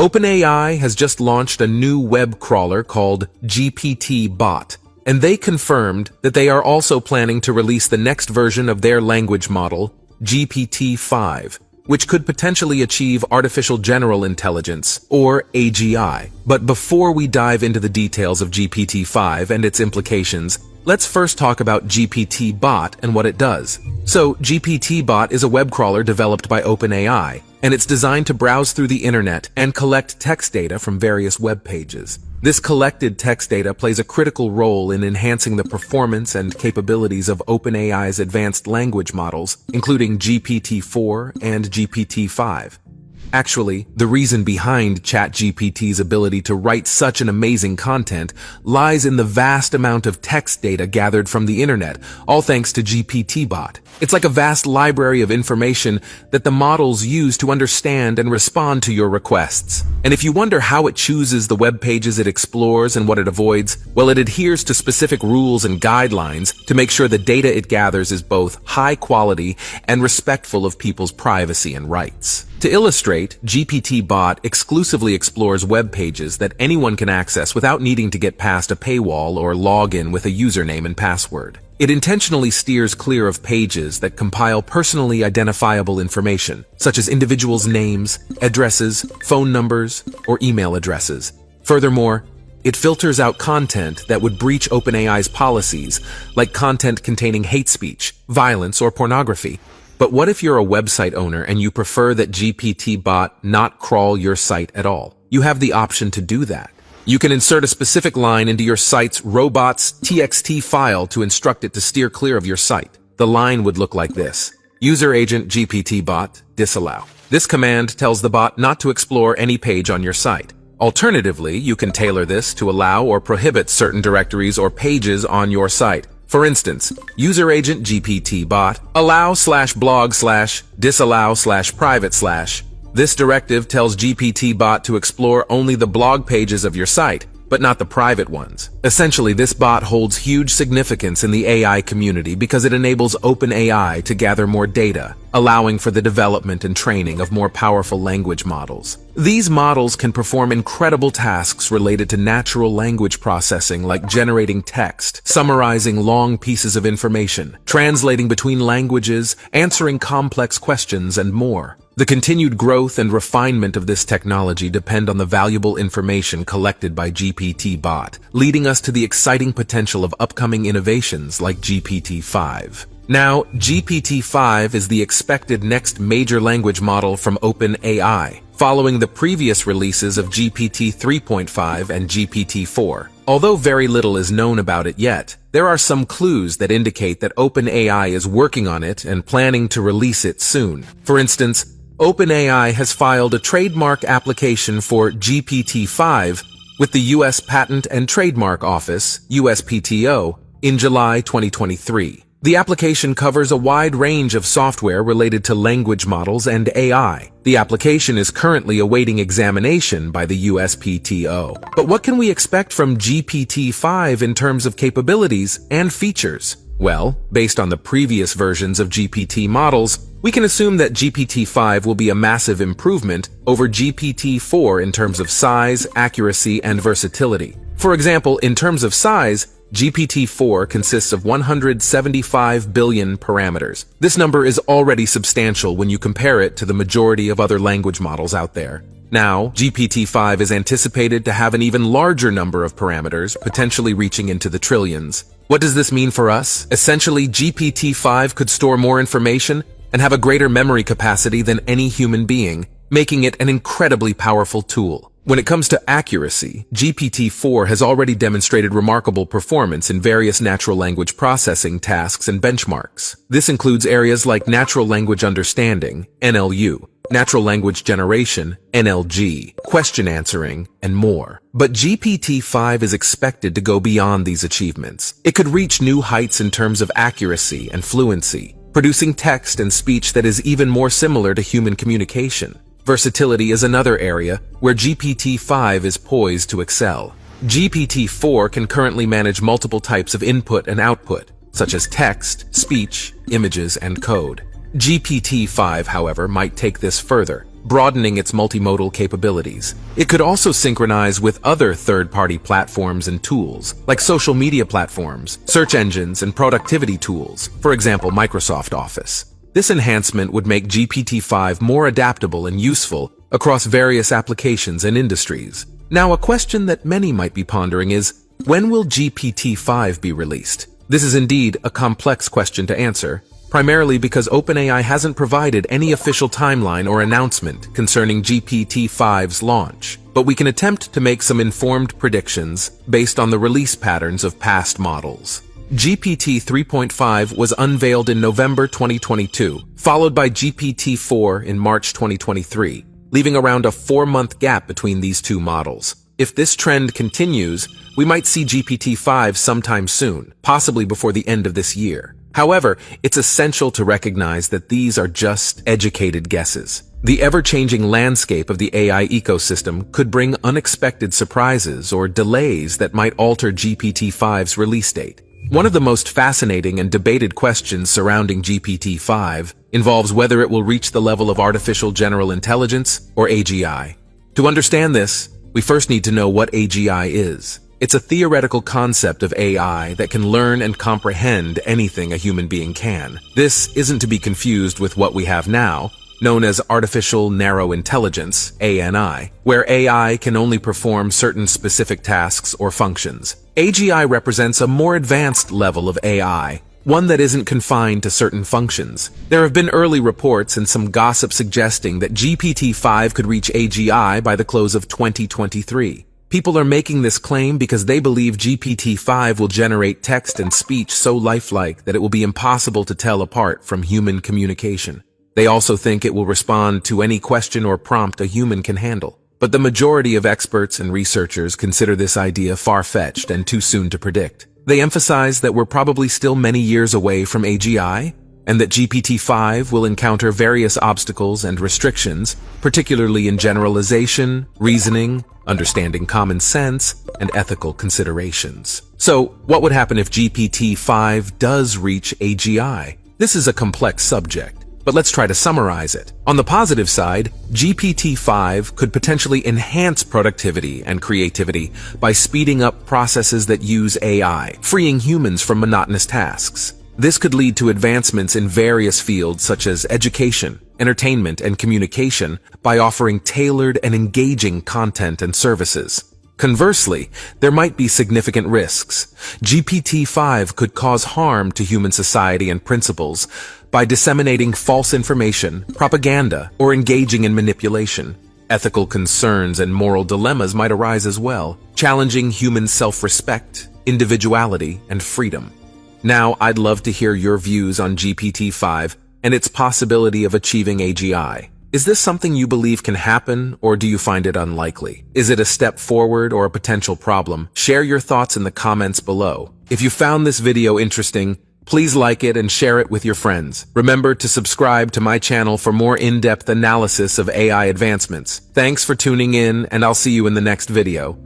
OpenAI has just launched a new web crawler called GPT-Bot, and they confirmed that they are also planning to release the next version of their language model, GPT-5, which could potentially achieve artificial general intelligence, or AGI. But before we dive into the details of GPT-5 and its implications, let's first talk about GPT-Bot and what it does. So, GPT-Bot is a web crawler developed by OpenAI, and it's designed to browse through the internet and collect text data from various web pages. This collected text data plays a critical role in enhancing the performance and capabilities of OpenAI's advanced language models, including GPT-4 and GPT-5. Actually, the reason behind ChatGPT's ability to write such an amazing content lies in the vast amount of text data gathered from the internet, all thanks to GPT-Bot. It's like a vast library of information that the models use to understand and respond to your requests. And if you wonder how it chooses the web pages it explores and what it avoids, well, it adheres to specific rules and guidelines to make sure the data it gathers is both high quality and respectful of people's privacy and rights. To illustrate, GPT-Bot exclusively explores web pages that anyone can access without needing to get past a paywall or log in with a username and password. It intentionally steers clear of pages that compile personally identifiable information, such as individuals' names, addresses, phone numbers, or email addresses. Furthermore, it filters out content that would breach OpenAI's policies, like content containing hate speech, violence, or pornography. But what if you're a website owner and you prefer that GPT-Bot not crawl your site at all? You have the option to do that. You can insert a specific line into your site's robots.txt file to instruct it to steer clear of your site. The line would look like this: User agent GPT-Bot disallow. This command tells the bot not to explore any page on your site. Alternatively, you can tailor this to allow or prohibit certain directories or pages on your site. For instance, user agent GPT-Bot allow/blog/disallow/private/. This directive tells GPT-Bot to explore only the blog pages of your site, but not the private ones. Essentially, this bot holds huge significance in the AI community because it enables OpenAI to gather more data, allowing for the development and training of more powerful language models. These models can perform incredible tasks related to natural language processing, like generating text, summarizing long pieces of information, translating between languages, answering complex questions, and more. The continued growth and refinement of this technology depend on the valuable information collected by GPT-Bot, leading us to the exciting potential of upcoming innovations like GPT-5. Now, GPT-5 is the expected next major language model from OpenAI, following the previous releases of GPT 3.5 and GPT-4. Although very little is known about it yet, there are some clues that indicate that OpenAI is working on it and planning to release it soon. For instance, OpenAI has filed a trademark application for GPT-5 with the U.S. Patent and Trademark Office, USPTO, in July 2023. The application covers a wide range of software related to language models and AI. The application is currently awaiting examination by the USPTO. But what can we expect from GPT-5 in terms of capabilities and features? Well, based on the previous versions of GPT models, we can assume that GPT-5 will be a massive improvement over GPT-4 in terms of size, accuracy, and versatility. For example, in terms of size, GPT-4 consists of 175 billion parameters. This number is already substantial when you compare it to the majority of other language models out there. Now, GPT-5 is anticipated to have an even larger number of parameters, potentially reaching into the trillions. What does this mean for us? Essentially, GPT-5 could store more information and have a greater memory capacity than any human being, making it an incredibly powerful tool. When it comes to accuracy, GPT-4 has already demonstrated remarkable performance in various natural language processing tasks and benchmarks. This includes areas like natural language understanding, NLU, natural language generation, NLG, question answering, and more. But GPT-5 is expected to go beyond these achievements. It could reach new heights in terms of accuracy and fluency, producing text and speech that is even more similar to human communication. Versatility is another area where GPT-5 is poised to excel. GPT-4 can currently manage multiple types of input and output, such as text, speech, images, and code. GPT-5, however, might take this further. broadening its multimodal capabilities. It could also synchronize with other third-party platforms and tools, like social media platforms, search engines, and productivity tools, for example, Microsoft Office. This enhancement would make GPT-5 more adaptable and useful across various applications and industries. Now, a question that many might be pondering is, when will GPT-5 be released? This is indeed a complex question to answer, primarily because OpenAI hasn't provided any official timeline or announcement concerning GPT-5's launch. But we can attempt to make some informed predictions based on the release patterns of past models. GPT 3.5 was unveiled in November 2022, followed by GPT-4 in March 2023, leaving around a 4-month gap between these two models. If this trend continues, we might see GPT-5 sometime soon, possibly before the end of this year. However, it's essential to recognize that these are just educated guesses. The ever-changing landscape of the AI ecosystem could bring unexpected surprises or delays that might alter GPT-5's release date. One of the most fascinating and debated questions surrounding GPT-5 involves whether it will reach the level of artificial general intelligence, or AGI. To understand this, we first need to know what AGI is. It's a theoretical concept of AI that can learn and comprehend anything a human being can. This isn't to be confused with what we have now, known as artificial narrow intelligence, ANI, where AI can only perform certain specific tasks or functions. AGI represents a more advanced level of AI, one that isn't confined to certain functions. There have been early reports and some gossip suggesting that GPT-5 could reach AGI by the close of 2023. People are making this claim because they believe GPT-5 will generate text and speech so lifelike that it will be impossible to tell apart from human communication. They also think it will respond to any question or prompt a human can handle. But the majority of experts and researchers consider this idea far-fetched and too soon to predict. They emphasize that we're probably still many years away from AGI, and that GPT-5 will encounter various obstacles and restrictions, particularly in generalization, reasoning, understanding common sense, and ethical considerations. So, what would happen if GPT-5 does reach AGI? This is a complex subject, but let's try to summarize it. On the positive side, GPT-5 could potentially enhance productivity and creativity by speeding up processes that use AI, freeing humans from monotonous tasks. This could lead to advancements in various fields such as education, entertainment, and communication by offering tailored and engaging content and services. Conversely, there might be significant risks. GPT-5 could cause harm to human society and principles by disseminating false information, propaganda, or engaging in manipulation. Ethical concerns and moral dilemmas might arise as well, challenging human self-respect, individuality, and freedom. Now, I'd love to hear your views on GPT-5 and its possibility of achieving AGI. Is this something you believe can happen, or do you find it unlikely? Is it a step forward or a potential problem? Share your thoughts in the comments below. If you found this video interesting, please like it and share it with your friends. Remember to subscribe to my channel for more in-depth analysis of AI advancements. Thanks for tuning in, and I'll see you in the next video.